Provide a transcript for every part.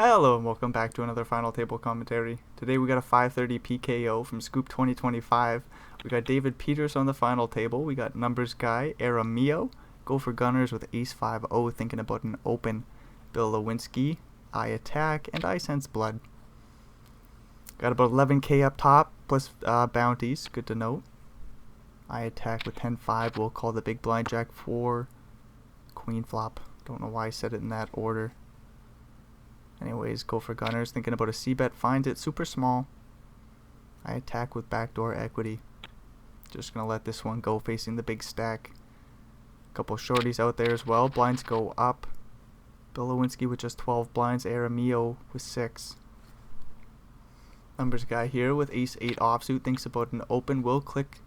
Hello and welcome back to another final table commentary. Today we got a 530 PKO from Scoop 2025. We got David Peters on the final table. We got numbers guy Era Mio. Go for Gunners with Ace 5-0 thinking about an open. Bill Lewinsky, I Attack, and I Sense Blood. Got about 11k up top plus bounties. Good to note. I Attack with 10-5. We'll call the big blind Jack 4. Queen flop. Don't know why I said it in that order. Anyways, go for Gunners. Thinking about a C-bet. Finds it super small. I Attack with backdoor equity. Just going to let this one go facing the big stack. Couple shorties out there as well. Blinds go up. Bill Lewinsky with just 12 blinds. Aramio with 6. Numbers guy here with Ace 8 offsuit. Thinks about an open. Will click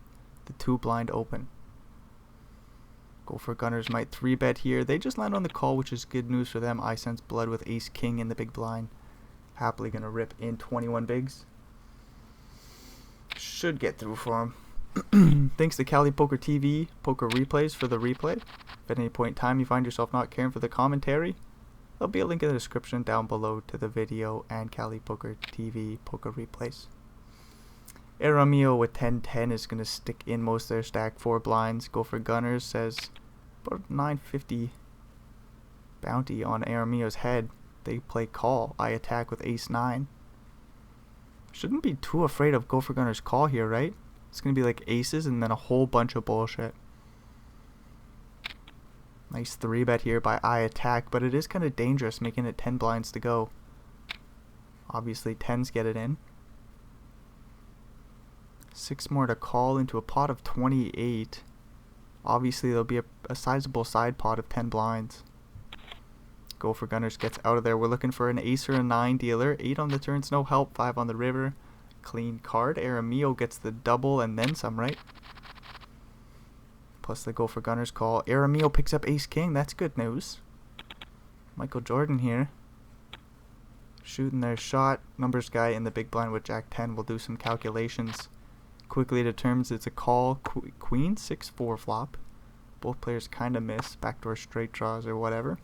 the 2 blind open. Go for Gunners might 3-bet here. They just land on the call, which is good news for them. I Sense Blood with Ace King in the big blind. Happily going to rip in 21 bigs. Should get through for him. Thanks to KalipokerTV Poker Replays for the replay. If at any point in time you find yourself not caring for the commentary, there'll be a link in the description down below to the video and KalipokerTV Poker Replays. Aramio with 10-10 is going to stick in most of their stack 4 blinds. Go for Gunners says about 950 bounty on Aramio's head. They play call. I Attack with Ace 9. Shouldn't be too afraid of Go for Gunners call here, right? It's going to be like aces and then a whole bunch of bullshit. Nice 3-bet here by I Attack, but it is kind of dangerous making it 10 blinds to go. Obviously 10s get it in. 6 more to call into a pot of 28. Obviously there'll be a sizable side pot of 10 blinds. Go for Gunners gets out of there. We're looking for an ace or a 9 dealer. 8 on the turns, no help. 5 on the river. Clean card. Aramio gets the double and then some, right? Plus the Go for Gunners call. Aramio picks up Ace King. That's good news. Michael Jordan here. Shooting their shot. Numbers guy in the big blind with Jack 10 will do some calculations. Quickly determines it's a call. Queen 6-4 flop. Both players kind of miss. Backdoor straight draws or whatever.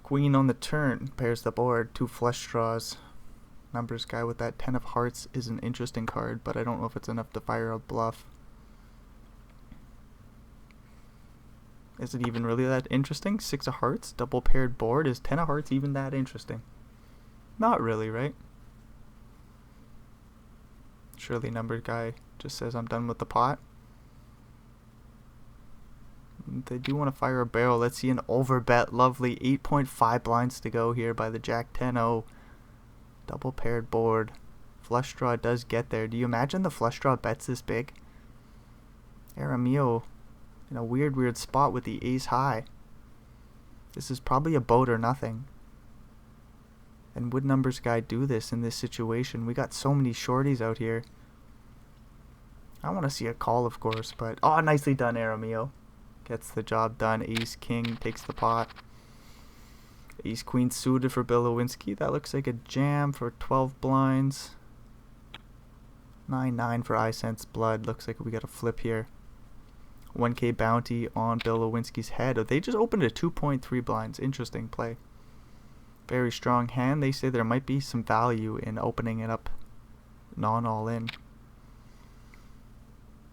Queen on the turn. Pairs the board. 2 flush draws. Numbers guy with that 10 of hearts is an interesting card, but I don't know if it's enough to fire a bluff. Is it even really that interesting? 6 of hearts. Double paired board. Is 10 of hearts even that interesting? Not really, right? Surely numbered guy just says I'm done with the pot. They do want to fire a barrel. Let's see an overbet. Lovely. 8.5 blinds to go here by the Jack 10-0. Double paired board. Flush draw does get there. Do you imagine the flush draw bets this big? Aramio in a weird spot with the ace high. This is probably a boat or nothing. And would numbers guy do this in this situation? We got so many shorties out here. I want to see a call, of course, but oh, nicely done, Aramio. Gets the job done. Ace King takes the pot. Ace Queen suited for Bill Lewinsky. That looks like a jam for 12 blinds. 9-9 for I Sense Blood. Looks like we got a flip here. 1k bounty on Bill Lewinsky's head. Oh, they just opened a 2.3 blinds. Interesting play. Very strong hand. They say there might be some value in opening it up non-all-in.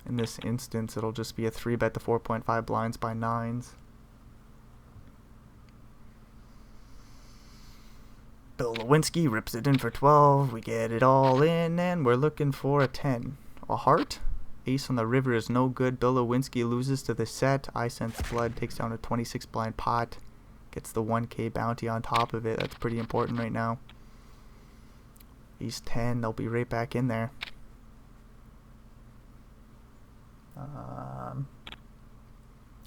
In this instance, it'll just be a 3-bet to 4.5 blinds by 9s. Bill Lewinsky rips it in for 12. We get it all in, and we're looking for a 10. A heart? Ace on the river is no good. Bill Lewinsky loses to the set. I Sense Blood takes down a 26 blind pot. Gets the 1k bounty on top of it. That's pretty important right now. Ace 10, they'll be right back in there.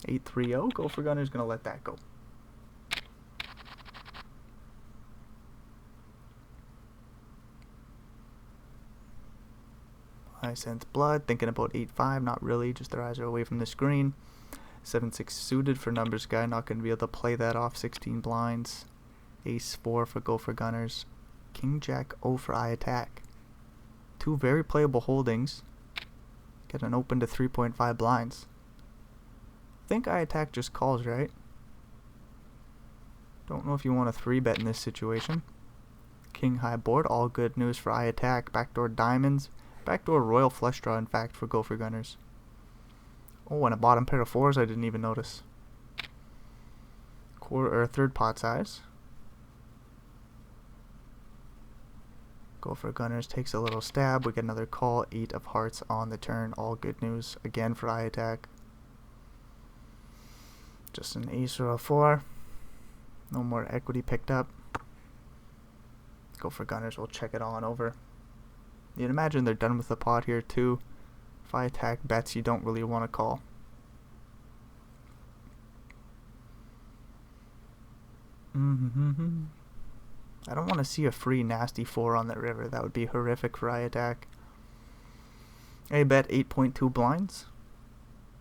8-3-0. Go for Gunner's gonna let that go. I Sense Blood. Thinking about 8-5. Not really. Just their eyes are away from the screen. 7-6 suited for numbers guy. Not going to be able to play that off. 16 blinds. Ace 4 for Go for Gunners. King Jack 0 for I Attack. 2 very playable holdings. Get an open to 3.5 blinds. I think I Attack just calls, right? Don't know if you want a 3-bet in this situation. King high board, all good news for eye attack. Backdoor diamonds. Backdoor royal flush draw, in fact, for Gopher Gunners. Oh, and a bottom pair of 4s I didn't even notice. Quarter or third pot size. Gopher Gunners takes a little stab. We get another call. 8 of hearts on the turn. All good news again for eye attack. Just an ace or a 4. No more equity picked up. Gopher Gunners will check it on over. You'd imagine they're done with the pot here too. If I attack bets you don't really want to call. I don't want to see a free nasty 4 on the river. That would be horrific for eye attack. I bet 8.2 blinds.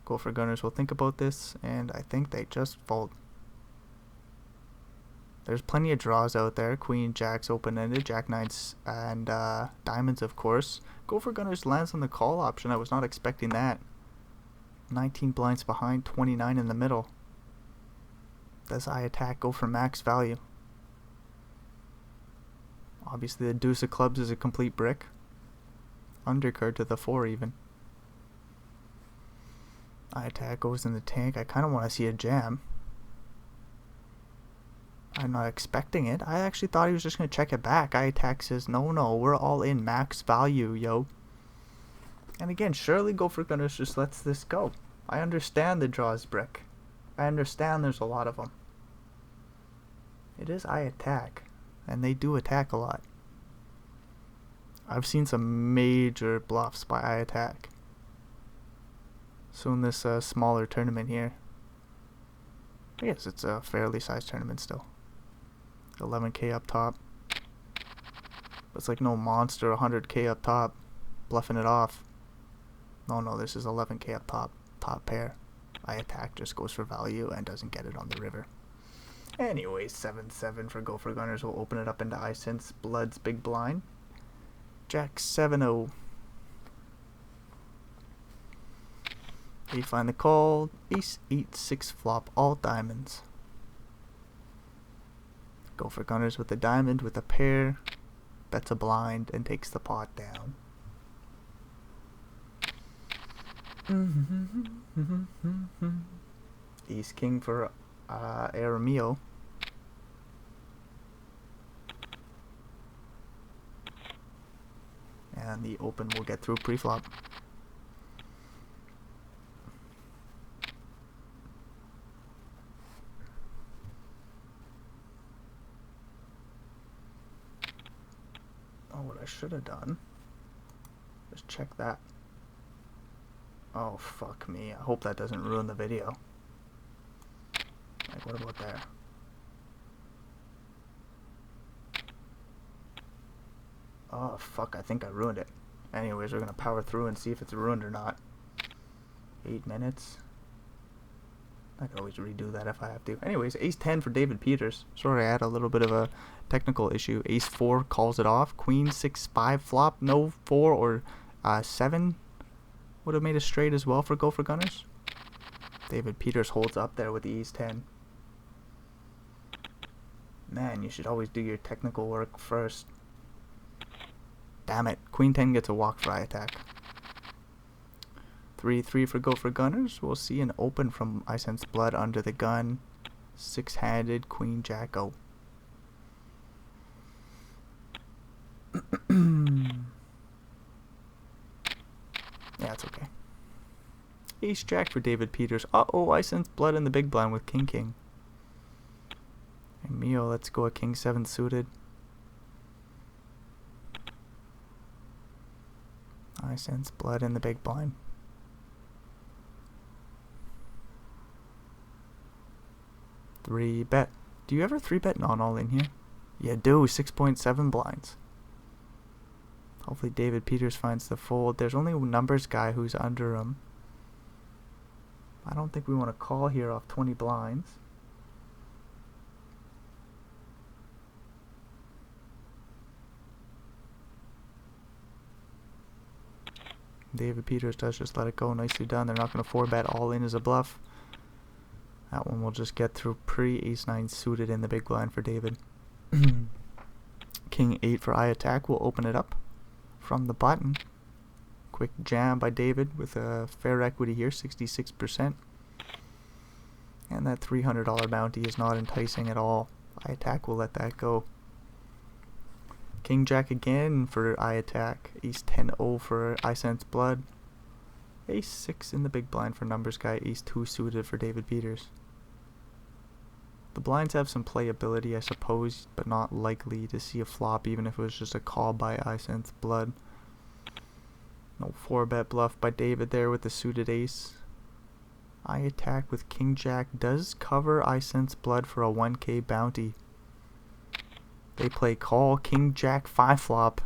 Gopher Gunners will think about this, and I think they just fold. There's plenty of draws out there. Queen, jacks open-ended, jack nines, and diamonds, of course. Gopher Gunners lands on the call option. I was not expecting that. 19 blinds behind, 29 in the middle. Does eye attack go for max value? Obviously, the deuce of clubs is a complete brick. Undercard to the 4 even. Eye attack goes in the tank. I kind of want to see a jam. I'm not expecting it. I actually thought he was just going to check it back. Eye attack says, no, we're all in max value, yo. And again, surely Gopher Gunners just lets this go. I understand the draw is brick. I understand there's a lot of them. It is eye attack. And they do attack a lot. I've seen some major bluffs by eye attack. So in this smaller tournament here. I guess it's a fairly sized tournament still. 11k up top. It's like no monster 100k up top. Bluffing it off. No, this is 11k up top. Top pair. Eye attack just goes for value and doesn't get it on the river. Anyways, 7-7 for Gopher Gunners. We'll open it up into Isense Blood's big blind. Jack 7-0. We find the call. Ace 8-6 flop, all diamonds. Gopher Gunners with the diamond with a pair. Bets a blind and takes the pot down. Ace King for Aramio. And the open will get through pre-flop. Oh, what I should have done. Just check that. Oh, fuck me. I hope that doesn't ruin the video. Like, what about there? Oh, fuck. I think I ruined it. Anyways, we're going to power through and see if it's ruined or not. 8 minutes. I can always redo that if I have to. Anyways, ace 10 for David Peters. Sorry, I had a little bit of a technical issue. Ace 4 calls it off. Queen 6-5 flop. No 4 or 7 would have made a straight as well for Gopher Gunners. David Peters holds up there with the ace 10. Man, you should always do your technical work first. Damn it. Queen 10 gets a walk for eye attack. 3-3 for Gopher Gunners. We'll see an open from Isense Blood under the gun. 6-handed Queen Jack O. Yeah, it's okay. Ace Jack for David Peters. Uh-oh, Isense Blood in the big blind with King King. And Mio, let's go a King 7 suited. Isense Blood in the big blind. Three bet. Do you ever 3-bet non-all in here? You do. 6.7 blinds. Hopefully David Peters finds the fold. There's only numbers guy who's under him. I don't think we want to call here off 20 blinds. David Peters does just let it go. Nicely done. They're not going to 4-bet all in as a bluff. That one will just get through ace 9 suited in the big blind for David. King 8 for eye attack will open it up from the button. Quick jam by David with a fair equity here, 66%. And that $300 bounty is not enticing at all. Eye attack will let that go. King Jack again for eye attack. Ace 10-0 for I Sense Blood. Ace 6 in the big blind for numbers guy. Ace 2 suited for David Peters. The blinds have some playability, I suppose, but not likely to see a flop even if it was just a call by I Sense Blood. No 4-bet bluff by David there with the suited ace. Eye attack with King Jack does cover I Sense Blood for a 1k bounty. They play call King Jack 5 flop.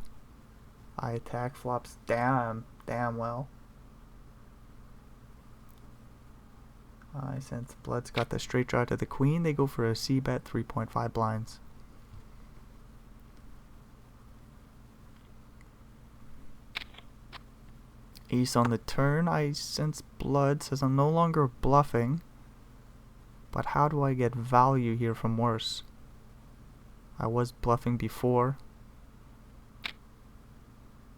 Eye attack flops damn well. I Sense Blood's got the straight draw to the queen. They go for a c-bet 3.5 blinds. Ace on the turn. I Sense Blood says I'm no longer bluffing, but how do I get value here from worse? I was bluffing before.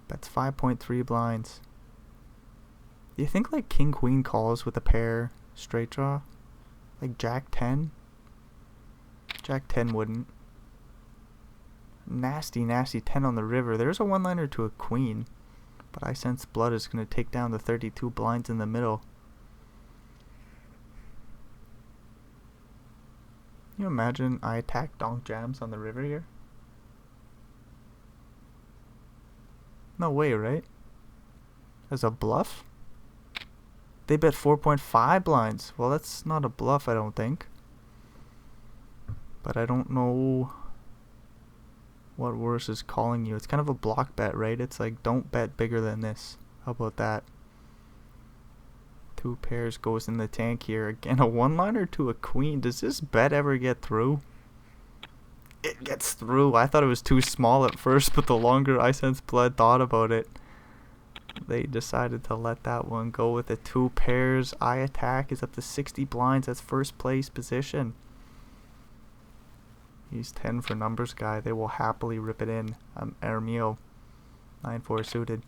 That's 5.3 blinds. Do you think like King Queen calls with a pair straight draw? Like Jack 10? Jack 10 wouldn't. Nasty 10 on the river. There's a one-liner to a queen. But I Sense Blood is going to take down the 32 blinds in the middle. Can you imagine I attack donk jams on the river here? No way, right? As a bluff? They bet 4.5 blinds. Well, that's not a bluff, I don't think. But I don't know what worse is calling you. It's kind of a block bet, right? It's like, don't bet bigger than this. How about that? 2 pairs goes in the tank here. Again, a one-liner to a queen. Does this bet ever get through? It gets through. I thought it was too small at first, but the longer I Sense Blood thought about it, they decided to let that one go with the 2 pairs. Eye attack is up to 60 blinds. That's first place position. He's 10 for numbers guy. They will happily rip it in. Aramio, 9-4 suited.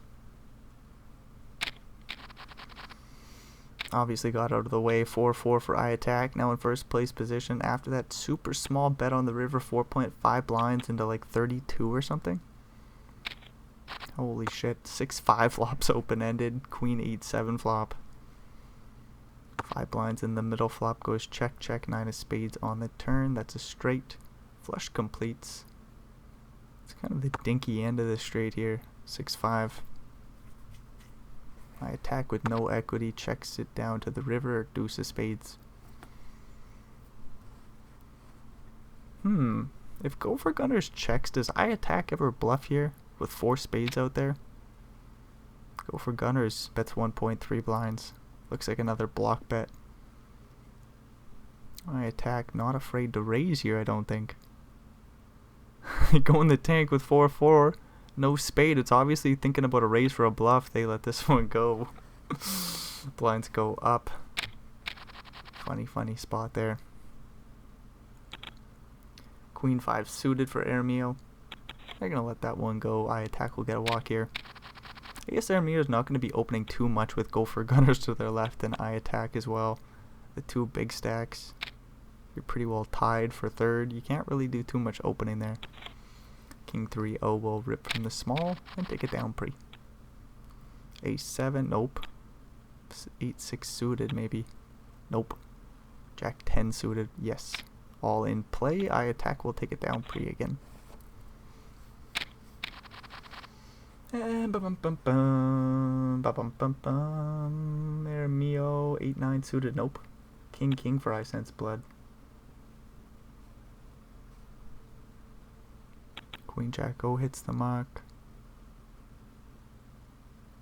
Obviously got out of the way. 4-4 for eye attack. Now in first place position after that super small bet on the river. 4.5 blinds into like 32 or something. Holy shit. 6-5 flops open-ended. Queen 8-7 flop. 5 blinds in the middle. Flop goes check, check. 9 of spades on the turn. That's a straight. Flush completes. It's kind of the dinky end of the straight here. 6-5. I attack with no equity. Checks it down to the river. Deuce of spades. If Go for Gunners checks, does I attack ever bluff here with 4 spades out there? Go for Gunners bets 1.3 blinds. Looks like another block bet. I attack not afraid to raise here, I don't think. They go in the tank with 4-4. No spade. It's obviously thinking about a raise for a bluff. They let this one go. Blinds go up. Funny spot there. Queen 5 suited for Aramio. They're going to let that one go. I attack will get a walk here. I guess Aramio is not going to be opening too much with Go for Gunners to their left and I attack as well. The 2 big stacks. You're pretty well tied for third. You can't really do too much opening there. King 3-0 will rip from the small and take it down pre. Ace 7, nope. 8-6 suited maybe. Nope. Jack 10 suited, yes. All in play. I attack will take it down pre again. And Aramio 8-9 suited, nope. King for I Sense Blood. Queen Jack O hits the mark.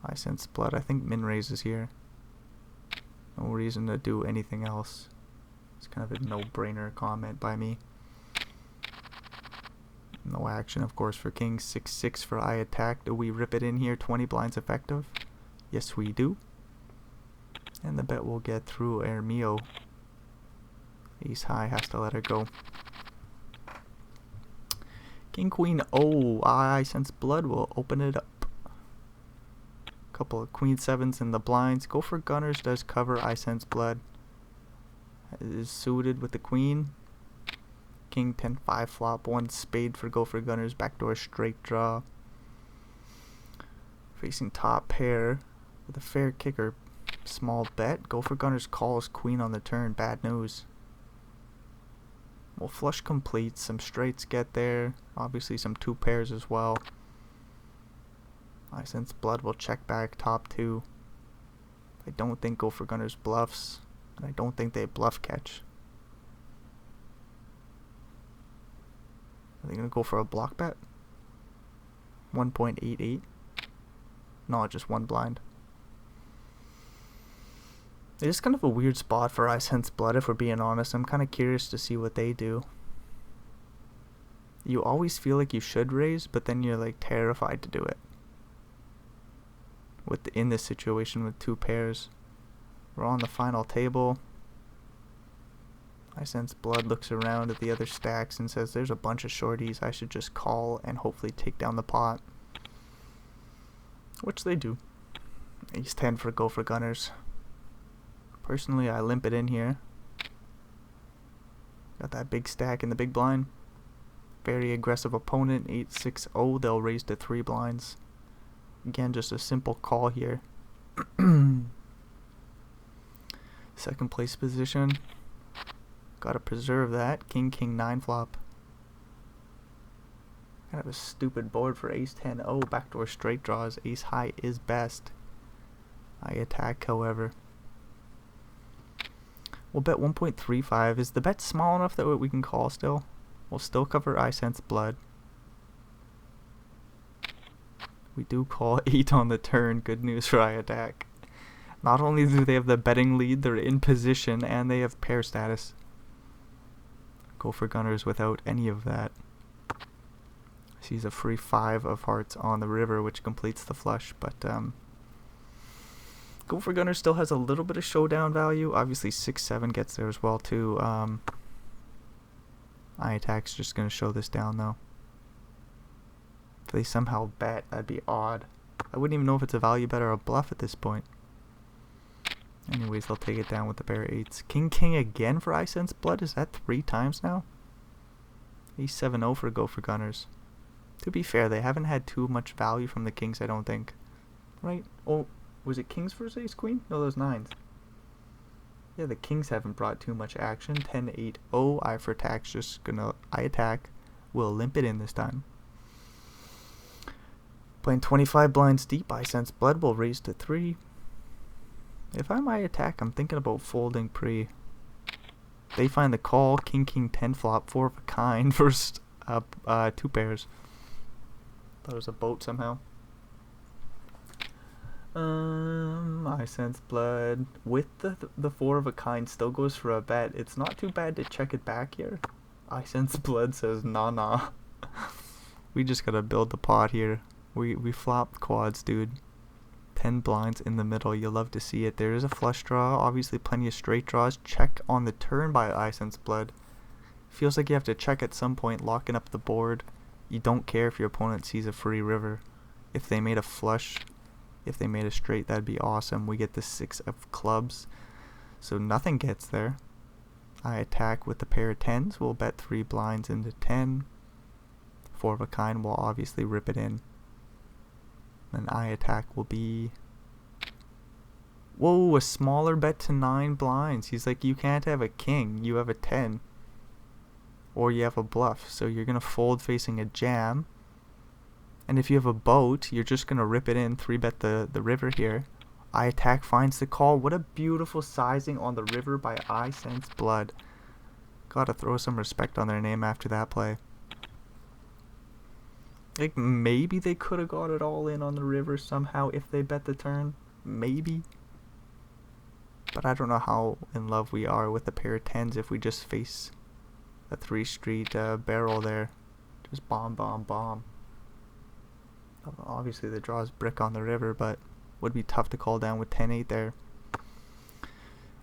I Sense Blood. I think min raises here. No reason to do anything else. It's kind of a no-brainer comment by me. No action, of course, for King. 6-6 for I attack. Do we rip it in here? 20 blinds effective? Yes, we do. And the bet will get through Aramio. Ace high has to let her go. King queen. Oh, I sense blood will open it up. Couple of queen sevens in the blinds. Go for gunners does cover. I sense blood is suited with the queen. King 10-5 flop. One spade for go for gunners. Backdoor straight draw. Facing top pair with a fair kicker. Small bet. Go for gunners calls queen on the turn. Bad news. Well, flush completes. Some straights get there. Obviously some two pairs as well. I sense blood will check back top two. I don't think go for gunners bluffs. And I don't think they bluff catch. Are they going to go for a block bet? 1.88. No, just one blind. It is kind of a weird spot for I sense blood, if we're being honest. I'm kind of curious to see what they do. You always feel like you should raise, but then you're like terrified to do it. In this situation with two pairs. We're on the final table. I sense blood looks around at the other stacks and says there's a bunch of shorties. I should just call and hopefully take down the pot. Which they do. Ace 10 for go for gunners. Personally, I limp it in here. Got that big stack in the big blind. Very aggressive opponent. 8-6-0. They'll raise to 3 blinds. Again, just a simple call here. Second place position. Gotta preserve that. King 9 flop. Kind of a stupid board for ace 10. Oh, backdoor straight draws. Ace high is best. I attack, however. We'll bet 1.35. Is the bet small enough that we can call still? We'll still cover I sense blood. We do call 8 on the turn. Good news for I attack. Not only do they have the betting lead, they're in position, and they have pair status. Go for gunners without any of that. Sees a free 5 of hearts on the river, which completes the flush, but go for gunners still has a little bit of showdown value. Obviously 6-7 gets there as well too. I attack's just going to show this down though. If they somehow bet, that'd be odd. I wouldn't even know if it's a value bet or a bluff at this point. Anyways, they'll take it down with the pair of 8s. King again for I sense blood. Is that 3 times now? Ace 7-0 for go for gunners. To be fair, they haven't had too much value from the kings, I don't think. Right? Oh, was it kings versus ace queen? No, those 9s. Yeah, the kings haven't brought too much action. 10-8-0. I for attack's just gonna I attack. We'll limp it in this time. Playing 25 blinds deep. I sense blood will raise to 3. If I'm I attack, I'm thinking about folding pre. They find the call. King 10 flop. 4 of a kind versus 2 pairs. Thought it was a boat somehow. I sense blood with the 4 of a kind still goes for a bet. It's not too bad to check it back here. I sense blood says nah. We just gotta build the pot here. We flopped quads, dude. 10 blinds in the middle. You love to see it. There is a flush draw. Obviously plenty of straight draws. Check on the turn by I sense blood. Feels like you have to check at some point, locking up the board. You don't care if your opponent sees a free river. If they made a flush, if they made a straight, that'd be awesome. We get the 6 of clubs, so nothing gets there. I attack with the pair of 10s. We'll bet 3 blinds into 10. 4 of a kind will obviously rip it in. Then I attack will be... Whoa, a smaller bet to 9 blinds. He's like, you can't have a king, you have a 10. Or you have a bluff, so you're going to fold facing a jam. And if you have a boat, you're just going to rip it in, 3-bet the river here. I attack finds the call. What a beautiful sizing on the river by I sense blood. Gotta throw some respect on their name after that play. Like, maybe they could have got it all in on the river somehow if they bet the turn. Maybe. But I don't know how in love we are with the pair of 10s if we just face a 3-street barrel there. Just bomb. Obviously the draw is brick on the river, but would be tough to call down with 10-8 there.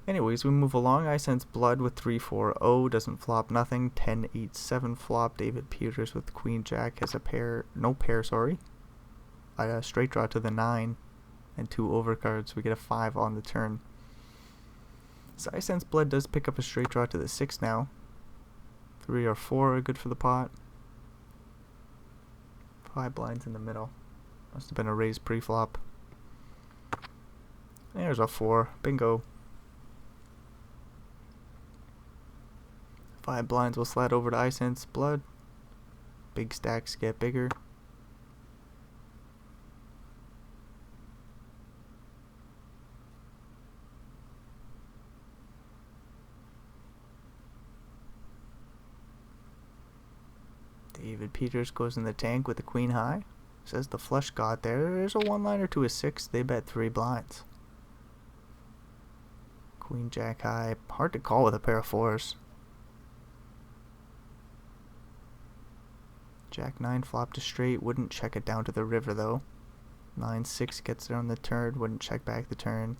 Anyways, we move along. I sense blood with 3-4-0. Doesn't flop nothing. 10-8-7 flop. David Peters with Queen Jack has a pair. No pair, sorry. A straight draw to the 9 and 2 overcards. We get a 5 on the turn. So I sense blood does pick up a straight draw to the 6 now. 3 or 4 are good for the pot. 5 blinds in the middle. Must have been a raised pre-flop. There's a 4. Bingo. 5 blinds will slide over to I sense blood. Big stacks get bigger. David Peters goes in the tank with the queen high. Says the flush got there. There's a 1-liner to a 6. They bet 3 blinds. Queen Jack high. Hard to call with a pair of 4s. Jack 9 flopped to straight. Wouldn't check it down to the river though. 9-6 gets there on the turn. Wouldn't check back the turn.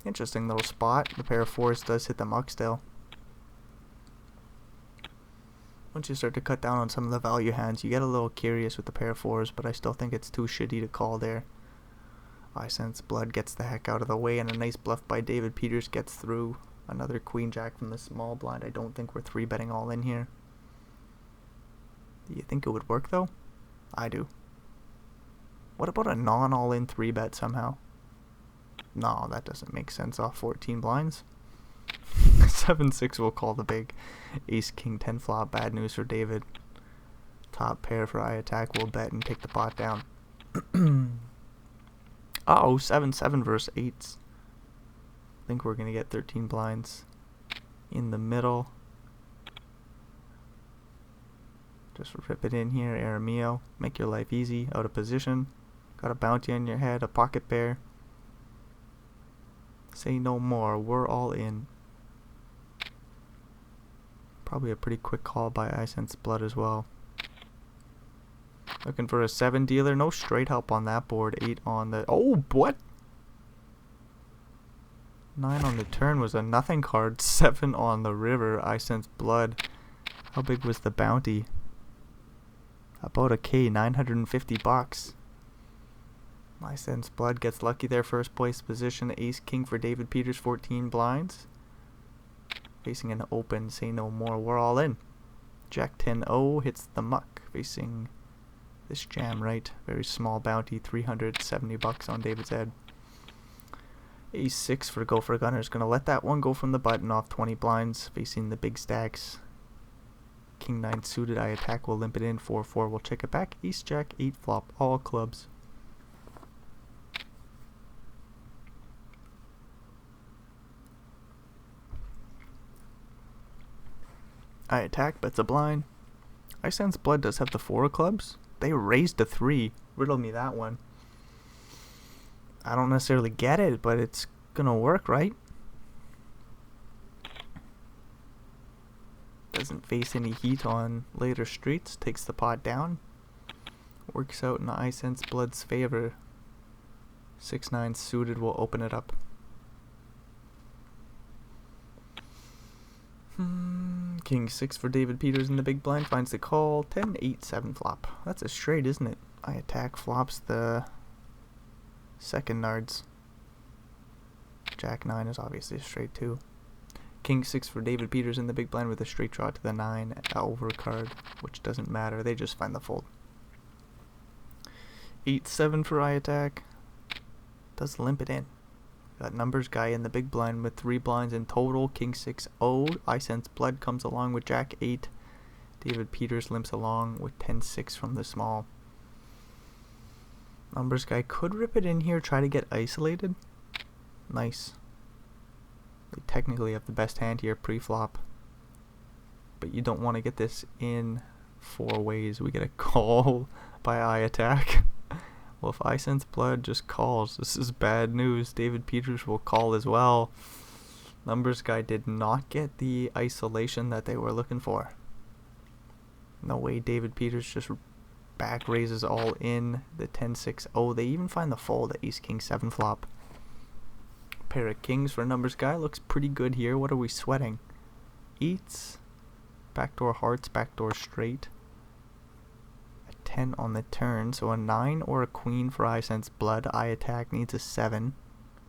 Interesting little spot. The pair of 4s does hit the muck still. Once you start to cut down on some of the value hands, you get a little curious with the pair of 4s, but I still think it's too shitty to call there. I sense blood gets the heck out of the way, and a nice bluff by David Peters gets through. Another Queen Jack from the small blind. I don't think we're 3-betting all in here. Do you think it would work though? I do. What about a non-all-in 3-bet somehow? No, that doesn't make sense off 14 blinds. 7-6 will call the big. Ace King 10 flop. Bad news for David. Top pair for I attack. Will bet and take the pot down. Uh-oh, 7-7 versus 8s. I think we're gonna get 13 blinds in the middle. Just rip it in here, Aramio. Make your life easy. Out of position. Got a bounty on your head. A pocket pair. Say no more. We're all in. Probably a pretty quick call by I sense blood as well. Looking for a 7 dealer. No straight help on that board. 8 on the... Oh, what? 9 on the turn was a nothing card. 7 on the river. I sense blood. How big was the bounty? About a K. 950 bucks. I sense blood gets lucky there. First place position. Ace King for David Peters. 14 blinds. Facing an open. Say no more. We're all in. Jack 10-0 hits the muck. Facing this jam right. Very small bounty. 370 bucks on David's head. Ace 6 for Go for Gunner is going to let that one go from the button off 20 blinds. Facing the big stacks. King 9 suited. I attack. Will limp it in. 4-4 will check it back. Ace Jack 8 flop. All clubs. I attack, bets a blind. I sense blood does have the 4 of clubs. They raised to 3. Riddle me that one. I don't necessarily get it, but it's gonna work, right? Doesn't face any heat on later streets. Takes the pot down. Works out in I sense blood's favor. 6-9 suited will open it up. King 6 for David Peters in the big blind. Finds the call. 10-8-7 flop. That's a straight, isn't it? I attack flops the second nards. Jack 9 is obviously a straight too. King 6 for David Peters in the big blind with a straight draw to the 9 overcard, which doesn't matter. They just find the fold. 8-7 for I attack. Does limp it in. Got numbers guy in the big blind with 3 blinds in total. King 6-0. I sense blood comes along with Jack 8. David Peters limps along with 10-6 from the small. Numbers guy could rip it in here, try to get isolated. Nice. They technically have the best hand here pre-flop. But you don't want to get this in 4 ways. We get a call by I attack. Well, if I sense blood just calls, this is bad news. David Peters will call as well. Numbers guy did not get the isolation that they were looking for. No way David Peters just back raises all in the 10-6. Oh, they even find the fold at Ace King 7 flop. Pair of kings for numbers guy. Looks pretty good here. What are we sweating? Eats. Backdoor hearts, backdoor straight. A 10 on the turn. So a 9 or a queen for I sense blood. I attack needs a 7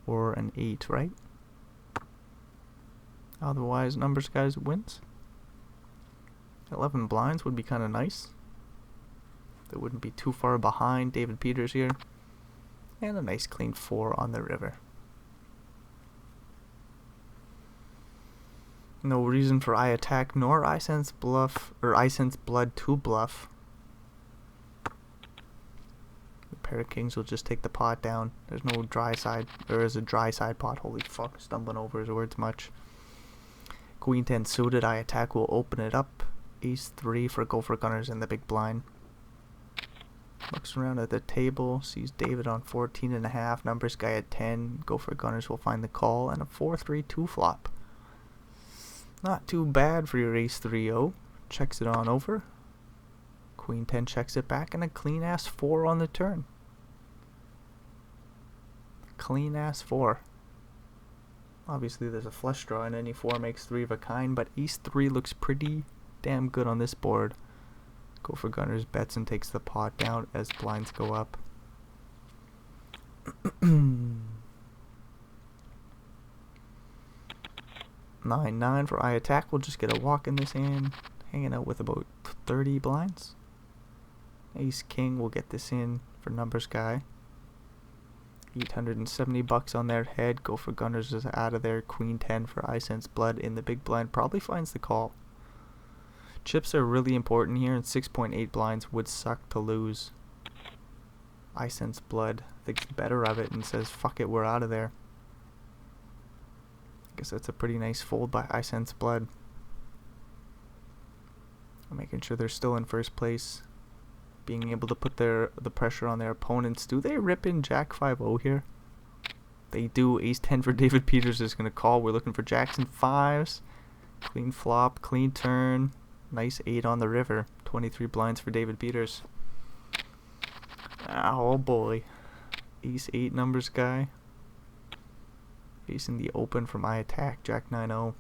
or an 8, right? Otherwise, numbers guys wins. 11 blinds would be kind of nice. They wouldn't be too far behind David Peters here. And a nice clean 4 on the river. No reason for I attack nor I sense bluff or I sense blood to bluff. The pair of kings will just take the pot down. There's no dry side. There is a dry side pot. Holy fuck, stumbling over his words much. Queen 10 suited. I attack will open it up. Ace 3 for Gopher Gunners in the big blind. Looks around at the table, sees David on 14.5, numbers guy at 10. Gopher Gunners will find the call and a 4-3-2 flop. Not too bad for your ace 3-0. Checks it on over. Queen 10 checks it back and a clean ass 4 on the turn. Clean ass 4. Obviously there's a flush draw and any 4 makes 3 of a kind, but ace 3 looks pretty damn good on this board. Gopher Gunners bets and takes the pot down as blinds go up. 9-9 for I attack. We'll just get a walk in this hand. Hanging out with about 30 blinds. Ace King will get this in for numbers guy. 870 bucks on their head. Gopher Gunners is out of there. Queen 10 for I sense blood in the big blind. Probably finds the call. Chips are really important here, and 6.8 blinds would suck to lose. I sense blood thinks better of it and says, fuck it, we're out of there. I guess that's a pretty nice fold by I sense blood. Making sure they're still in first place. Being able to put the pressure on their opponents. Do they rip in Jack 5-0 here? They do. Ace 10 for David Peters is going to call. We're looking for Jackson 5s. Clean flop, clean turn. Nice 8 on the river. 23 blinds for David Peters. Oh boy. Ace 8 numbers guy. Facing the open from I attack. Jack 9-0.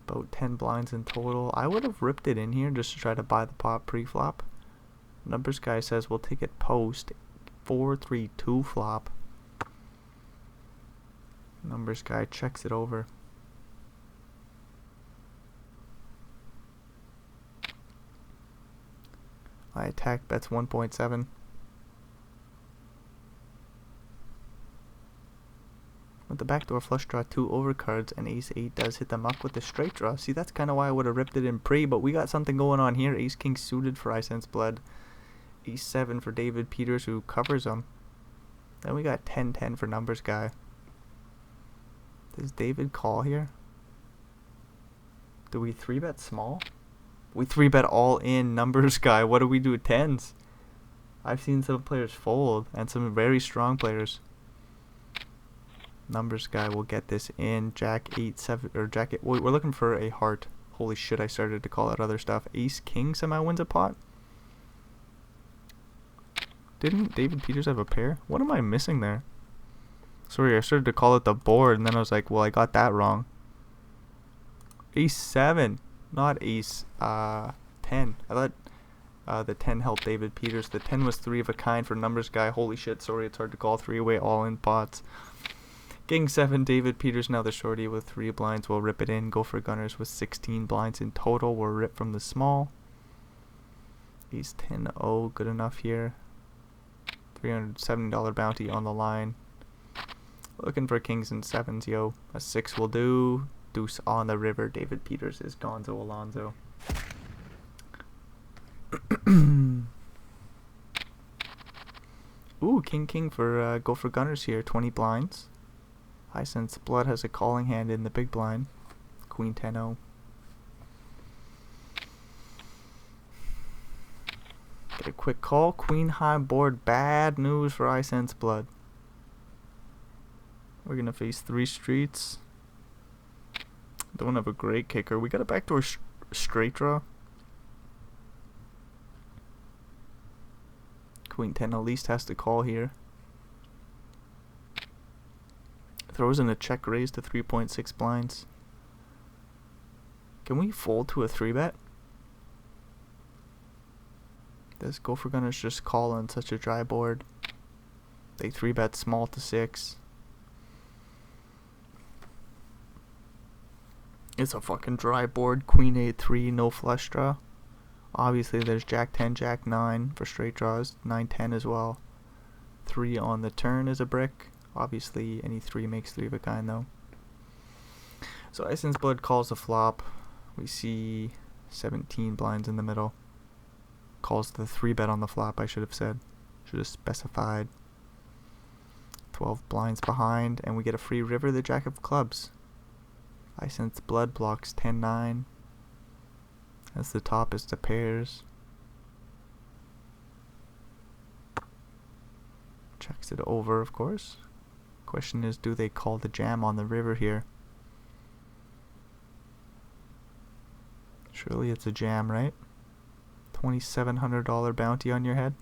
About 10 blinds in total. I would have ripped it in here just to try to buy the pot pre-flop. Numbers guy says we'll take it post. 4-3-2 flop. Numbers guy checks it over. I attack bets 1.7. With the backdoor flush draw 2 overcards and ace 8 does hit the muck with the straight draw. See, that's kind of why I would have ripped it in pre, but we got something going on here. Ace king suited for I sense blood. Ace 7 for David Peters who covers him. Then we got 10-10 for numbers guy. Does David call here? Do we 3-bet small? We 3-bet all in numbers guy. What do we do at 10s? I've seen some players fold and some very strong players. Numbers guy will get this in. Jack 8-7 or Jack 8. We're looking for a heart. Holy shit, I started to call out other stuff. Ace king somehow wins a pot. Didn't David Peters have a pair? What am I missing there? Sorry, I started to call it the board and then I was like, well, I got that wrong. Ace 7, not ace 10. I thought the 10 helped David Peters. The 10 was 3 of a kind for numbers guy. Holy shit, sorry, it's hard to call 3-away all in pots. King 7, David Peters, now the shorty with 3 blinds will rip it in. Gopher Gunners with 16 blinds in total will rip from the small. Ace 10-0, good enough here. $370 bounty on the line. Looking for kings and 7s, yo. A 6 will do. Deuce on the river. David Peters is Gonzo Alonzo. Ooh, king for Gopher Gunners here. 20 blinds. I sense blood has a calling hand in the big blind. Queen 10-0. Get a quick call. Queen high board. Bad news for I sense blood. We're gonna face 3 streets. Don't have a great kicker. We got a backdoor straight draw. Queen 10 at least has to call here. Throws in a check raise to 3.6 blinds. Can we fold to a 3-bet? Does Gopher Gunners just call on such a dry board? They 3-bet small to 6. It's a fucking dry board. Queen 8-3, no flush draw. Obviously there's Jack 10, Jack 9 for straight draws. 9-10 as well. 3 on the turn is a brick. Obviously any 3 makes 3 of a kind though. So Ice and Blood calls the flop. We see 17 blinds in the middle. Calls the 3-bet on the flop, I should have said. Should have specified. 12 blinds behind, and we get a free river, the Jack of Clubs. I Sense Blood blocks 10-9. As the top is the pairs. Checks it over, of course. Question is, do they call the jam on the river here? Surely it's a jam, right? $2,700 bounty on your head.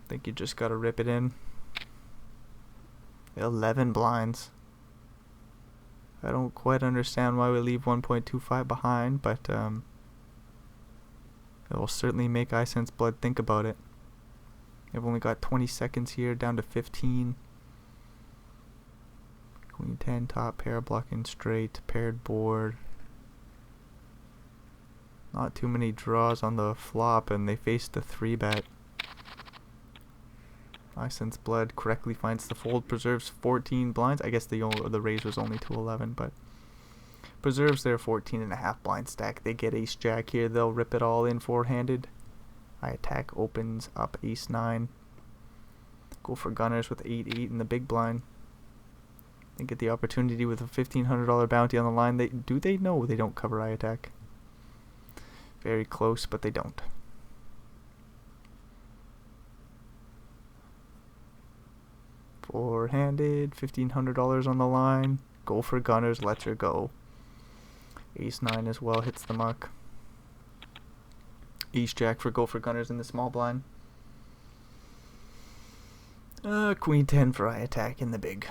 Think you just gotta rip it in. 11 blinds. I don't quite understand why we leave 1.25 behind, but it will certainly make I Sense Blood think about it. I've only got 20 seconds here, down to 15. Queen 10 top pair blocking straight, paired board. Not too many draws on the flop, and they face the 3-bet. I Sense Blood correctly finds the fold, preserves 14 blinds. I guess the raise was only to 11, but preserves their 14.5 blind stack. They get Ace Jack here. They'll rip it all in four-handed. I Attack opens up Ace 9. Go for Gunners with 8-8 in the big blind. They get the opportunity with a $1,500 bounty on the line. Do they know they don't cover I Attack? Very close, but they don't. Four-handed, $1,500 on the line. Go for Gunners, lets her go. Ace 9 as well hits the mark. Ace Jack for Go for Gunners in the small blind. Queen 10 for I Attack in the big.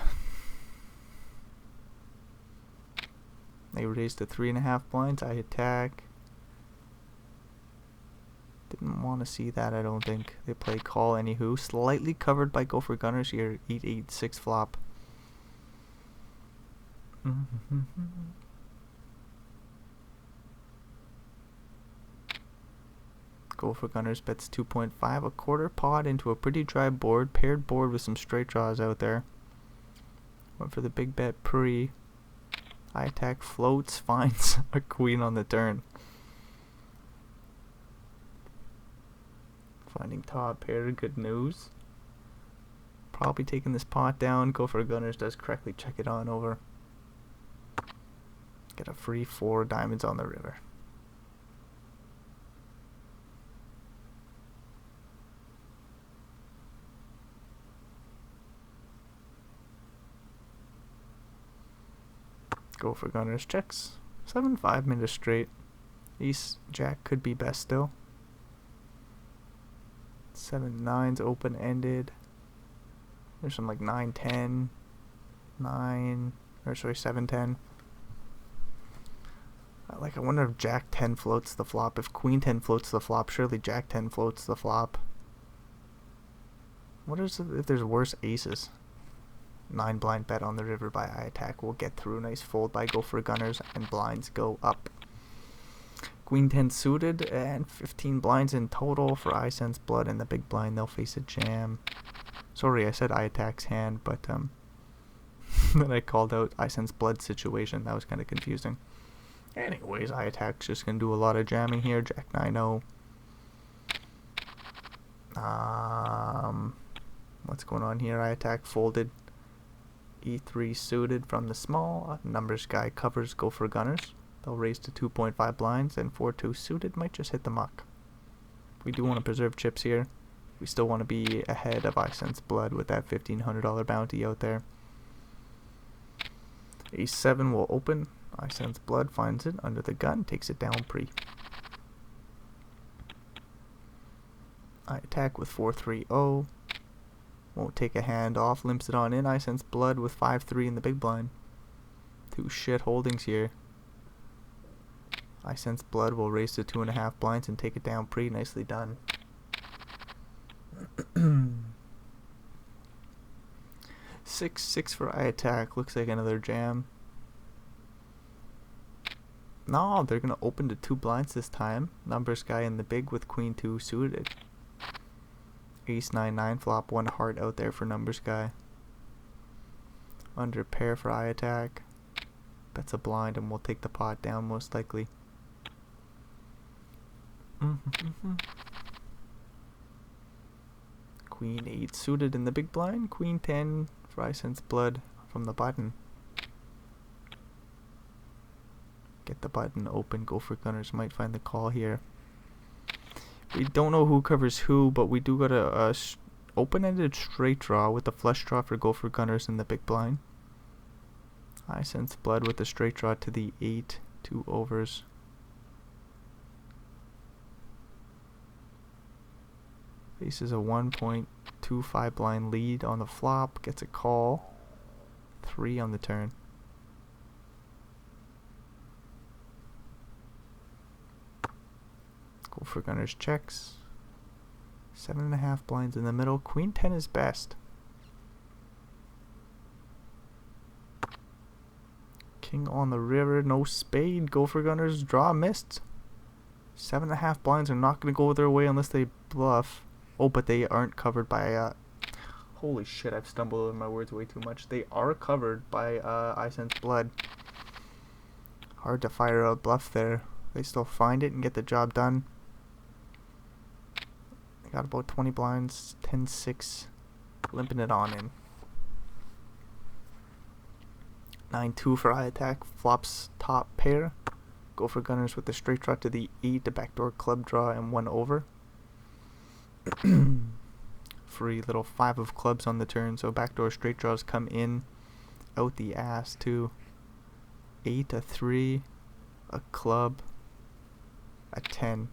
They raised to 3.5 blinds. I Attack. Didn't want to see that, I don't think. They play call anywho. Slightly covered by Go for Gunners here. 8-8-6 flop. Go for Gunners bets 2.5. A quarter pot into a pretty dry board. Paired board with some straight draws out there. Went for the big bet pre. I Attack floats. Finds a queen on the turn. Finding top pair, good news. Probably taking this pot down. Go for Gunners does correctly check it on over. Get a free 4 diamonds on the river. Go for Gunners checks. 7-5 minutes straight. Ace Jack could be best still. 7-9's open-ended. There's some like 9-10, 7-10. Like, I wonder if Jack 10 floats the flop. If Queen 10 floats the flop, surely Jack 10 floats the flop. What is it if there's worse aces? 9 blind bet on the river by I Attack. We'll get through. Nice fold by Go for Gunners, and blinds go up. Queen 10 suited, and 15 blinds in total for I Sense Blood. In the big blind, they'll face a jam. Sorry, I said I Attack's hand, but then I called out I Sense Blood situation. That was kind of confusing. Anyways, I Attack's just going to do a lot of jamming here. Jack 9-0. What's going on here? I Attack folded. E3 suited from the small. Numbers guy covers Go for Gunners. They'll raise to 2.5 blinds, and 4-2 suited might just hit the muck. We do want to preserve chips here. We still want to be ahead of I Sense Blood with that $1,500 bounty out there. Ace 7 will open. I Sense Blood finds it under the gun, takes it down pre. I attack with 4-3-0. Won't take a hand off. Limps it on in. I sense blood with 5-3 in the big blind. Two shit holdings here. I sense blood will raise to 2.5 blinds and take it down pretty nicely done. 6-6 for I attack. Looks like another jam. No, they're gonna open to 2 blinds this time. Numbers guy in the big with queen 2 suited. Ace 9-9 flop, 1 heart out there for numbers guy. Under pair for I attack. Bets a blind and we'll take the pot down most likely. Queen 8 suited in the big blind. Queen 10 for I sense blood from the button. Get the button open. Go for gunners. Might find the call here. We don't know who covers who, but we do got a open-ended straight draw with the flush draw for go for gunners in the big blind. I sense blood with the straight draw to the 8, 2 overs. Faces a 1.25 blind lead on the flop. Gets a call. 3 on the turn. Go for gunners checks. 7.5 blinds in the middle. Queen 10 is best. King on the river. No spade. Go for gunners. Draw missed. 7.5 blinds are not going to go their way unless they bluff. Oh, but they aren't covered by holy shit, I've stumbled over my words way too much. They are covered by I sense blood. Hard to fire a bluff there. They still find it and get the job done. Got about 20 blinds, 10-6, limping it on in. 9-2 for I attack, flops top pair. Go for gunners with the straight draw to the 8, the backdoor club draw, and 1 over. Free little 5 of clubs on the turn, so backdoor straight draws come in, out the ass too. 8, a 3, a club, a 10.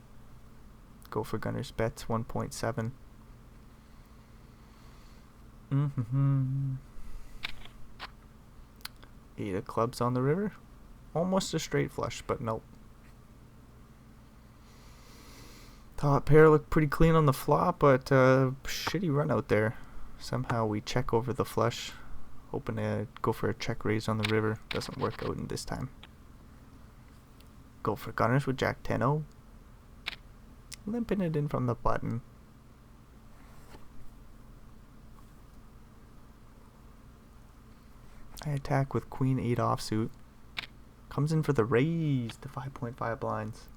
Go for gunners bets 1.7. 8 of clubs on the river. Almost a straight flush, but nope. Top pair looked pretty clean on the flop, but shitty run out there. Somehow we check over the flush, hoping to go for a check raise on the river. Doesn't work out in this time. Go for gunners with Jack 10-0. Limping it in from the button. I attack with Queen 8 offsuit. Comes in for the raise to 5.5 blinds.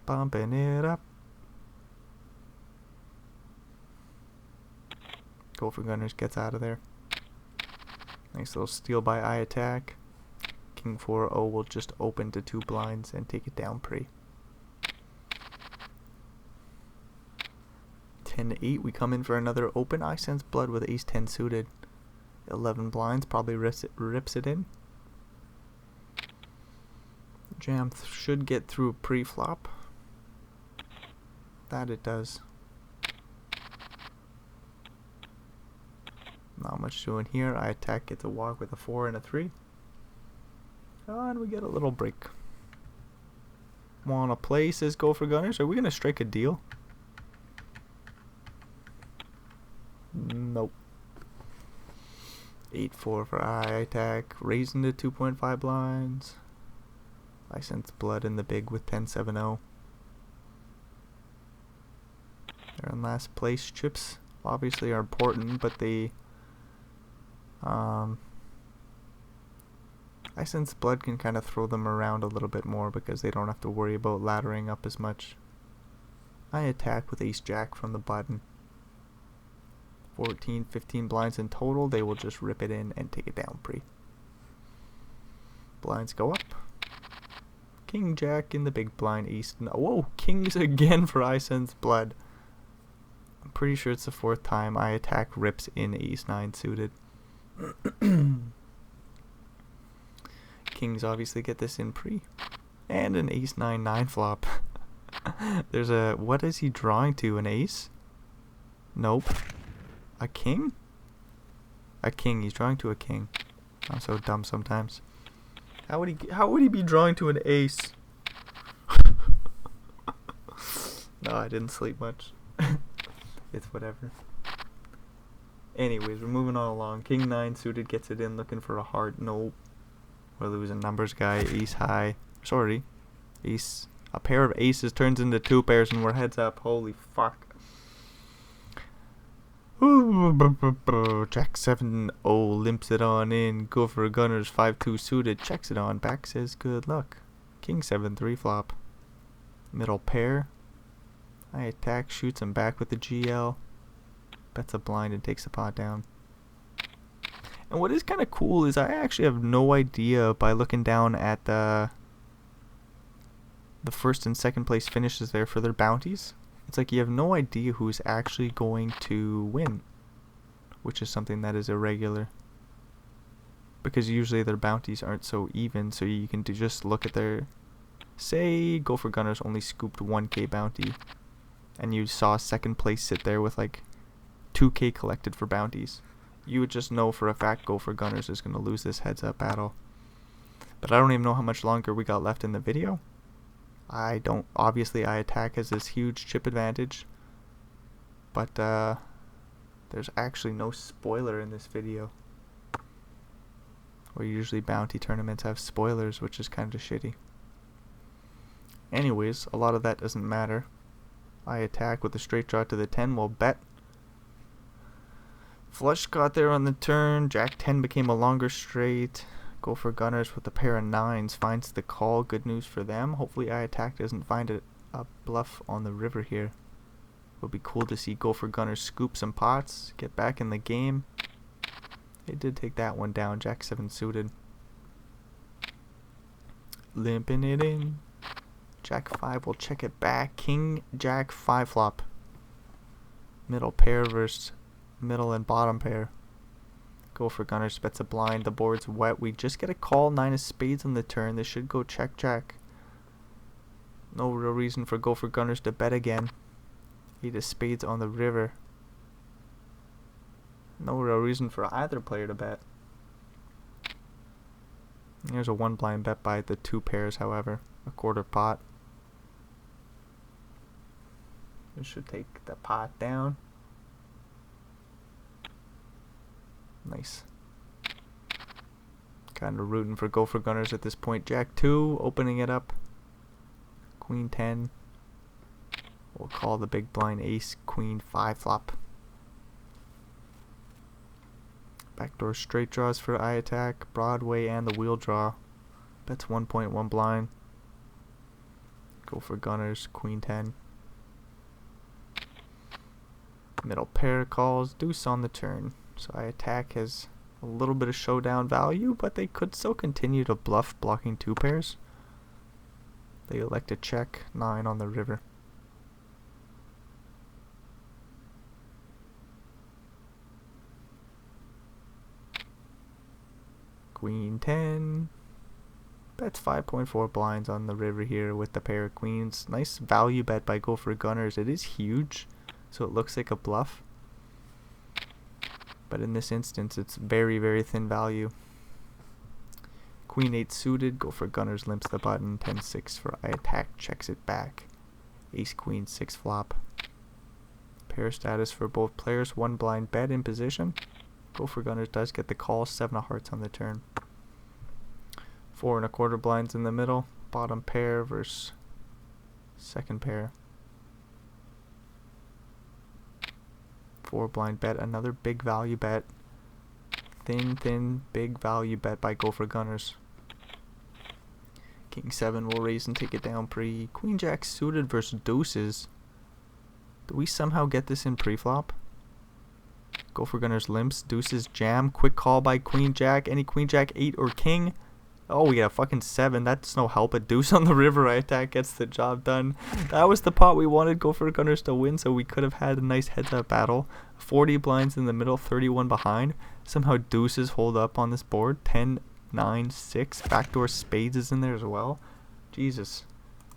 Bumping it up. Go for gunners gets out of there. Nice little steal by I attack. King 4-0 will just open to 2 blinds and take it down pre. 10-8, we come in for another open. I sense blood with ace 10 suited. 11 blinds, probably rips it in. Jam should get through pre-flop. That it does. Not much doing here. I attack, gets a walk with a 4 and a 3. And we get a little break. Wanna play, says go for gunners. Are we gonna strike a deal? Nope. 8-4 for I attack, raising to 2.5 blinds. I sense blood in the big with 10-7-0. They're in last place. Chips obviously are important, but they I sense blood can kind of throw them around a little bit more because they don't have to worry about laddering up as much. I attack with ace jack from the button. 14, 15 blinds in total. They will just rip it in and take it down pre. Blinds go up. King jack in the big blind. Ace. No, whoa, kings again for I sense blood. I'm pretty sure it's the 4th time. I attack rips in ace 9 suited. Kings obviously get this in pre. And an ace 9-9 flop. There's a... What is he drawing to? An ace? Nope. A king? A king. He's drawing to a king. I'm so dumb sometimes. How would he be drawing to an ace? No, I didn't sleep much. It's whatever. Anyways, we're moving on along. King 9 suited gets it in, looking for a heart. Nope. We're losing numbers guy. Ace high. Sorry. Ace. A pair of aces turns into two pairs and we're heads up. Holy fuck. Jack 7-0 limps it on in. Go for gunners 5-2 suited. Checks it on. Back says good luck. King 7-3 flop. Middle pair. I attack, shoots him back with the GL. Bets a blind and takes the pot down. And what is kind of cool is I actually have no idea by looking down at the first and second place finishes there for their bounties. It's like you have no idea who's actually going to win, which is something that is irregular. Because usually their bounties aren't so even, so you can just look at their... Say Go for Gunners only scooped 1k bounty, and you saw second place sit there with like 2k collected for bounties. You would just know for a fact Go for Gunners is going to lose this heads up battle. But I don't even know how much longer we got left in the video. I don't... Obviously I attack has this huge chip advantage, but there's actually no spoiler in this video. Where usually bounty tournaments have spoilers, which is kind of shitty. Anyways, a lot of that doesn't matter. I attack with a straight draw to the 10, we'll bet. Flush got there on the turn. Jack 10 became a longer straight. Go for Gunners with a pair of 9s. Finds the call. Good news for them. Hopefully I attack doesn't find a bluff on the river here. Would be cool to see Go for Gunners scoop some pots. Get back in the game. They did take that one down. Jack 7 suited. Limping it in. Jack 5 will check it back. King Jack 5 flop. Middle pair versus middle and bottom pair. Go for Gunners bets a blind. The board's wet. We just get a call. 9 of spades on the turn. This should go check Jack. No real reason for Go for Gunners to bet again. 8 of spades on the river. No real reason for either player to bet. There's a 1 blind bet by the 2 pairs, however. A quarter pot. This should take the pot down. Nice. Kind of rooting for Go for Gunners at this point. Jack 2, opening it up. Queen 10. We'll call the big blind ace. Queen 5 flop. Backdoor straight draws for I attack. Broadway and the wheel draw. Bets 1.1 blind. Go for Gunners. Queen 10. Middle pair calls. Deuce on the turn. So I attack has a little bit of showdown value, but they could still continue to bluff blocking 2 pairs. They elect to check 9 on the river. Queen 10. Bets 5.4 blinds on the river here with the pair of queens. Nice value bet by Go for Gunners. It is huge, so it looks like a bluff. But in this instance, it's very, very thin value. Queen 8 suited. Go for Gunners limps the button. 10-6 for I attack. Checks it back. Ace Queen 6 flop. Pair status for both players. 1 blind bet in position. Go for Gunners does get the call. 7 of hearts on the turn. 4 1/4 blinds in the middle. Bottom pair versus second pair. 4 blind bet. Another big value bet. Thin, big value bet by Go for Gunners. King 7 will raise and take it down pre. Queen Jack suited versus deuces. Do we somehow get this in pre-flop? Go for Gunners limps. Deuces jam. Quick call by Queen Jack. Any Queen Jack 8 or King. Oh, we got a fucking 7. That's no help. A deuce on the river. I attack gets the job done. That was the pot we wanted Go for Gunners to win, so we could have had a nice heads-up battle. 40 blinds in the middle, 31 behind. Somehow deuces hold up on this board. 10, 9, 6. Backdoor spades is in there as well. Jesus.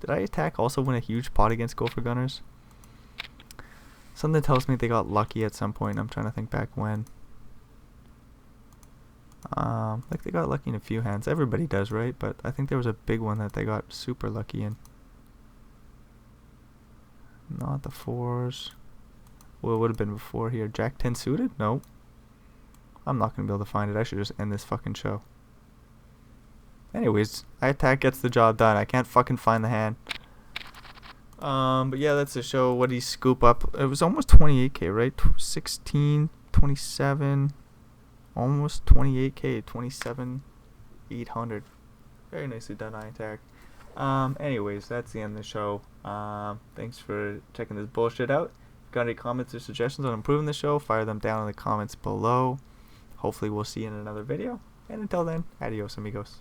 Did I attack also win a huge pot against Gopher Gunners? Something tells me they got lucky at some point. I'm trying to think back when. Like they got lucky in a few hands. Everybody does, right? But I think there was a big one that they got super lucky in. Not the fours. Well, it would have been before here. Jack 10 suited? No. I'm not going to be able to find it. I should just end this fucking show. Anyways, I attack gets the job done. I can't fucking find the hand. But yeah, that's the show. What do you scoop up? It was almost 28k, right? 16, 27, almost 28k, 27,800. Very nicely done, I attack. Anyways, that's the end of the show. Thanks for checking this bullshit out. If you got any comments or suggestions on improving the show, fire them down in the comments below. Hopefully we'll see you in another video. And until then, adios amigos.